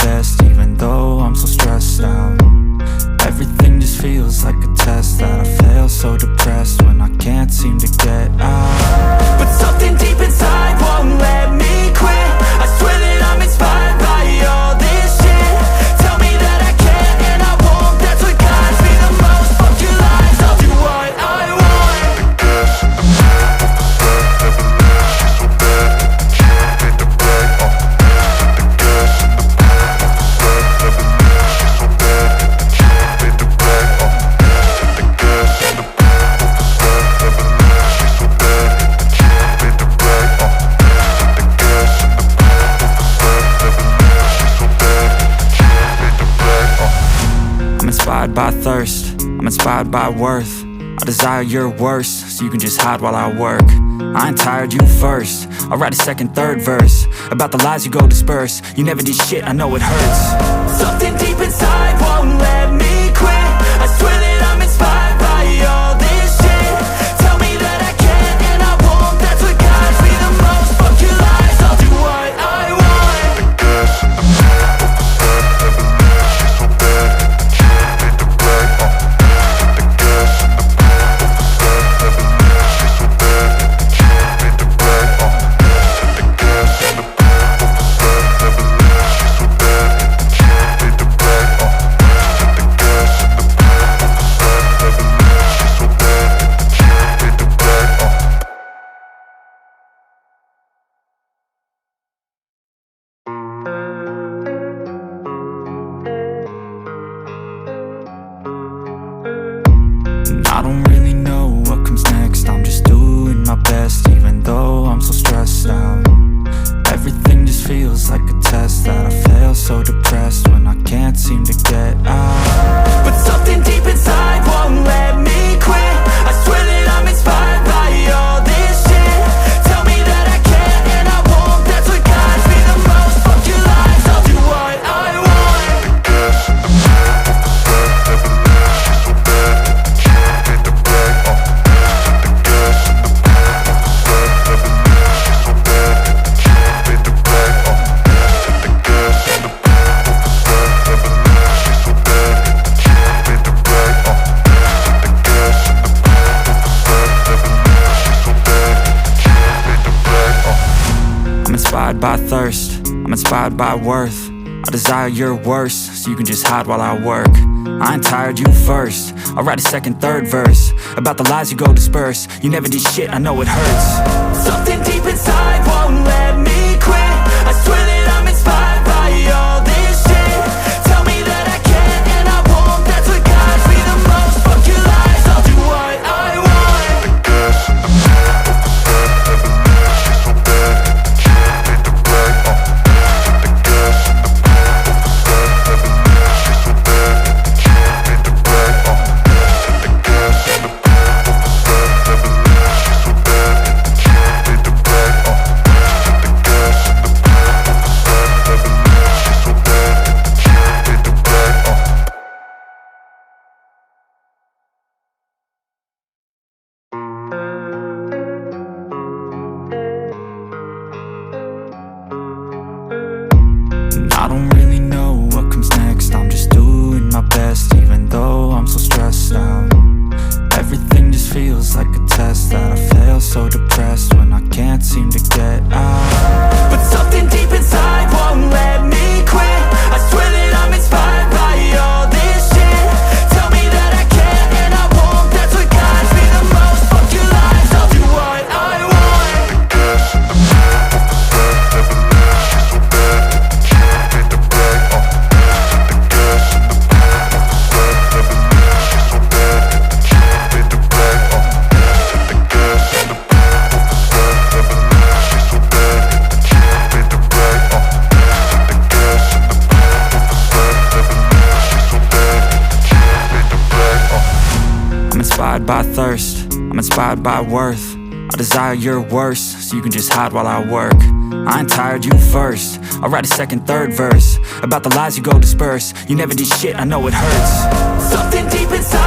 best, even though I'm so stressed out. Everything just feels like a test that I fail, so depressed when I can't seem to get out. But something deep inside won't let me quit. I swear that I'm inspired by all this shit. Tell me that I can and I won't, that's what guides me the most. Fuck your lies, I'll do what I want. I'm inspired by thirst, I'm inspired by worth. I desire your worst, so you can just hide while I work. I ain't tired, you first. I'll write a second, third verse about the lies you go disperse. You never did shit, I know it hurts. Something deep inside won't let me quit. I swear that I'm inspired by all this shit. Tell me that I can and I won't, that's what guides me the most. Fuck your lies, I'll do what I want. I don't really know what comes next. I'm just doing my best, even though I'm so stressed out. Everything just feels like a test that I fail, so depressed when I can't seem to get out. But something deep inside won't let me quit. I swear that I'm inspired by all this shit. Tell me that I can and I won't, that's what guides me the most. Fuck your lies, I'll do what I want. I'm inspired by thirst, I'm inspired by worth. I desire your worst, so you can just hide while I work. I ain't tired, you first. I'll write a second, third verse about the lies you go disperse. You never did shit, I know it hurts. Something deep inside won't let me quit. I swear that I'm inspired by all this shit. Tell me that I can and I won't, that's what guides me the most. Fuck your lies, I'll do what I want. I don't really know what comes next. I'm just doing my best, even though I'm so stressed out. Everything just feels like a test that I fail, so depressed when I can't seem to get out. But something deep inside won't let me quit. I swear that I'm inspired by all this shit. Tell me that I can and I won't, that's what guides me the most. Fuck your lies, I'll do what I want. I'm inspired by thirst, I'm inspired by worth. I desire your worst, so you can just hide while I work. I ain't tired, you first. I'll write a second, third verse about the lies you go disperse. You never did shit, I know it hurts. Something deep inside